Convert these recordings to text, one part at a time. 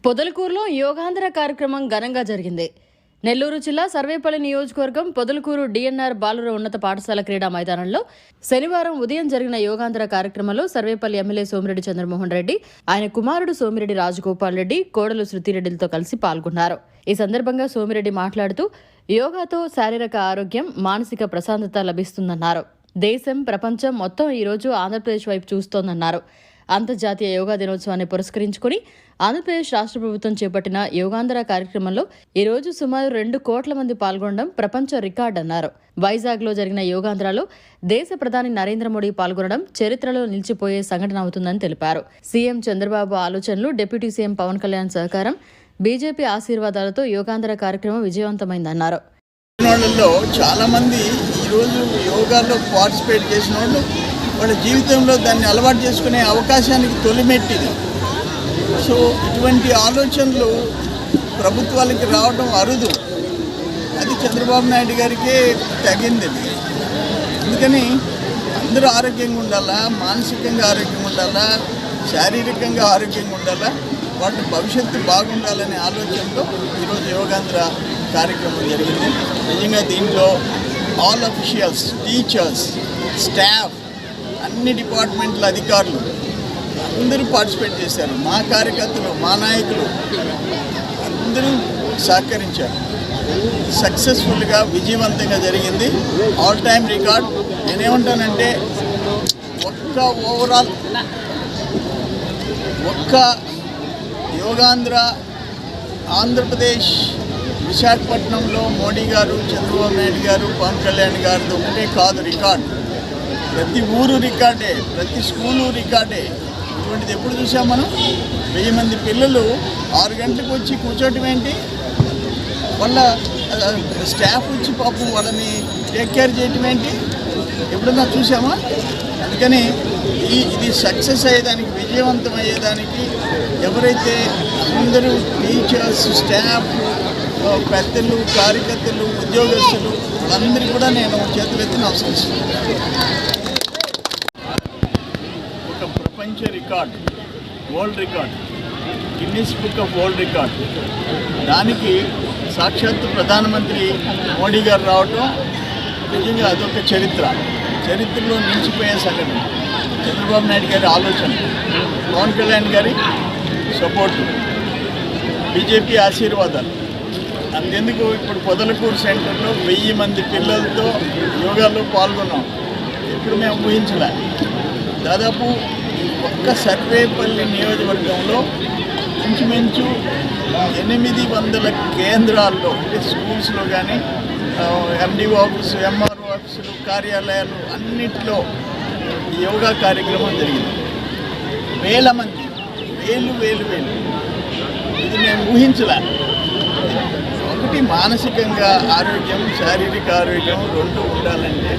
పొదలకూరులో యోగాంధ్ర కార్యక్రమం ఘనంగా జరిగింది. నెల్లూరు జిల్లా సర్వేపల్లి నియోజకవర్గం పొదలకూరు డిఎన్ఆర్ బాలుర ఉన్నత పాఠశాల క్రీడా మైదానంలో శనివారం ఉదయం జరిగిన యోగాంధ్ర కార్యక్రమంలో సర్వేపల్లి ఎమ్మెల్యే సోమిరెడ్డి చంద్రమోహన్ రెడ్డి, ఆయన కుమారుడు సోమిరెడ్డి రాజగోపాల్ రెడ్డి, కోడలు శృతిరెడ్డిలతో కలిసి పాల్గొన్నారు. ఈ సందర్భంగా సోమిరెడ్డి మాట్లాడుతూ యోగాతో శారీరక ఆరోగ్యం, మానసిక ప్రశాంతత లభిస్తుందన్నారు. దేశం, ప్రపంచం మొత్తం ఈరోజు ఆంధ్రప్రదేశ్ వైపు చూస్తోందన్నారు. అంతర్జాతీయ యోగా దినోత్సవాన్ని పురస్కరించుకుని ఆంధ్రప్రదేశ్ రాష్ట్ర ప్రభుత్వం చేపట్టిన యోగాంధ్ర కార్యక్రమంలో ఈ రోజు సుమారు 2 కోట్ల మంది పాల్గొనడం ప్రపంచ రికార్డు అన్నారు. వైజాగ్లో జరిగిన యోగాంధ్రలో దేశ ప్రధాని నరేంద్ర మోడీ పాల్గొనడం చరిత్రలో నిలిచిపోయే సంఘటన అవుతుందని తెలిపారు. సీఎం చంద్రబాబు ఆలోచనలు, డిప్యూటీ సీఎం పవన్ కళ్యాణ్ సహకారం, బీజేపీ ఆశీర్వాదాలతో యోగాంధ్ర కార్యక్రమం విజయవంతమైందన్నారు. చాలా మంది ఈరోజు యోగాలో పార్టిసిపేట్ చేసిన వాళ్ళు వాళ్ళ జీవితంలో దాన్ని అలవాటు చేసుకునే అవకాశానికి తొలిమెట్టిది. సో ఇటువంటి ఆలోచనలు ప్రభుత్వాలకి రావడం అరుదు. అది చంద్రబాబు నాయుడు గారికే తగింది. అందుకని అందరూ ఆరోగ్యంగా ఉండాలా, మానసికంగా ఆరోగ్యంగా ఉండాలా, శారీరకంగా ఆరోగ్యంగా ఉండాలా, వాటి భవిష్యత్తు బాగుండాలనే ఆలోచనతో ఈరోజు యోగాంధ్ర కార్యక్రమం జరిగింది. నిజంగా దీంట్లో ఆల్ అఫీషియల్స్, టీచర్స్, స్టాఫ్, అన్ని డిపార్ట్మెంట్ల అధికారులు అందరూ పార్టిసిపేట్ చేశారు. మా కార్యకర్తలు, మా నాయకులు అందరూ సహకరించారు. సక్సెస్ఫుల్గా, విజయవంతంగా జరిగింది. All time record. నేనేమంటానంటే ఒక్క యోగాంధ్ర ఆంధ్రప్రదేశ్ విశాఖపట్నంలో మోడీ గారు, చంద్రబాబు నాయుడు గారు, పవన్ కళ్యాణ్ గారిది ఒకటే కాదు రికార్డు. ప్రతి ఊరు రికార్డే, ప్రతి స్కూలు రికార్డే. ఇటువంటిది ఎప్పుడు చూసాం మనం? 1000 మంది పిల్లలు 6 గంటలకు వచ్చి కూర్చోటం ఏంటి? వాళ్ళ స్టాఫ్ వచ్చి పాపం వాళ్ళని టేక్ కేర్ చేయటం ఏంటి? ఎప్పుడన్నా చూసామా? అందుకని ఇది సక్సెస్ అయ్యేదానికి, విజయవంతం అయ్యేదానికి ఎవరైతే అందరూ టీచర్స్, స్టాఫ్, పెద్దలు, కార్యకర్తలు, ఉద్యోగస్తులు వాళ్ళందరికీ కూడా నేను చేతులెత్తి నమస్కరిస్తున్నాను. ఒక ప్రపంచ record, world record, Guinness book of world record, దానికి సాక్షాత్తు ప్రధానమంత్రి మోడీ గారు రావటం నిజంగా అదొక చరిత్రలో నిలిచిపోయే సంఘటన. చంద్రబాబు నాయుడు గారి ఆలోచన, పవన్ కళ్యాణ్ గారి సపోర్టు, బీజేపీ ఆశీర్వాదాలు. అంతెందుకు ఇప్పుడు పొదలకూరు సెంటర్లో 1000 మంది పిల్లలతో యోగాలో పాల్గొన్నాం. ఇప్పుడు మేము ఊహించలే. దాదాపు ఒక్క సర్వేపల్లి నియోజకవర్గంలో ఇంచుమించు 800 కేంద్రాల్లో, అంటే స్కూల్స్లో కానీ, ఎండిఓ ఆఫీసు, ఎంఆర్ఓ ఆఫీసులు, కార్యాలయాలు అన్నింటిలో యోగా కార్యక్రమం జరిగింది. 1000 మంది, వేలు. ఇది మేము ఊహించలే. ఒకటి మానసికంగా ఆరోగ్యం, శారీరక ఆరోగ్యం రెండు ఉండాలంటే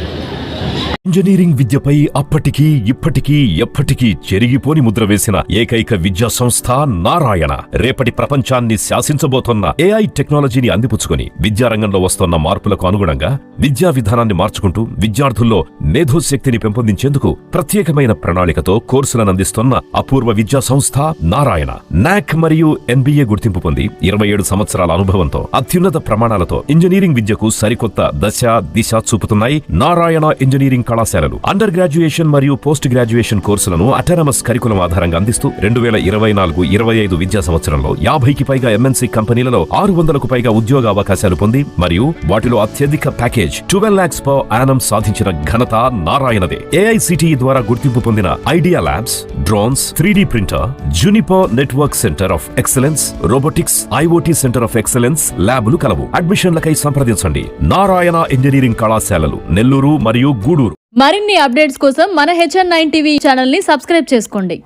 ఇంజనీరింగ్ విద్యపై అప్పటికీ ఇప్పటికీ ఎప్పటికీ చెరిగిపోని ముద్ర వేసిన ఏకైక విద్యా సంస్థ నారాయణ. రేపటి ప్రపంచాన్ని శాసించబోతోన్న ఏఐ టెక్నాలజీని అందిపుచ్చుకుని విద్యారంగంలో వస్తోన్న మార్పులకు అనుగుణంగా విద్యా విధానాన్ని మార్చుకుంటూ విద్యార్థుల్లో మేధోశక్తిని పెంపొందించేందుకు ప్రత్యేకమైన ప్రణాళికతో కోర్సులను అందిస్తోన్న అపూర్వ విద్యా సంస్థ నారాయణ. నాక్ మరియు ఎన్బిఏ గుర్తింపు పొంది 27 సంవత్సరాల అనుభవంతో అత్యున్నత ప్రమాణాలతో ఇంజనీరింగ్ విద్యకు సరికొత్త దశ, దిశ చూపుతున్నాయి నారాయణ ఇంజనీరింగ్ కళాశాలలు. అండర్ గ్రాడ్యుయేషన్ మరియు పోస్ట్ గ్రాడ్యుయేషన్ కోర్సులను అటానమస్ కరికులం ఆధారంగా అందిస్తూ 2024-25 విద్యా సంవత్సరంలో 50కి పైగా ఎంఎన్సీ కంపెనీలలో 600కు పైగా ఉద్యోగ అవకాశాలు పొంది మరియు వాటిలో అత్యధిక ప్యాకేజ్ 12 lakhs per annum సాధించిన ఘనత నారాయణదే. ఏఐసిటిఈ ద్వారా గుర్తింపు పొందిన idea labs, drones, 3D printer, Juniper network centre of excellence, robotics, IoT centre of excellence ల్యాబులు కలవు. అడ్మిషన్లకై సంప్రదించండి. నారాయణ ఇంజనీరింగ్ కళాశాలలు, నెల్లూరు మరియు గూడూరు. మరిన్ని అప్డేట్స్ కోసం మన HN9 టీవీ ఛానల్ ని సబ్స్క్రైబ్ చేసుకోండి.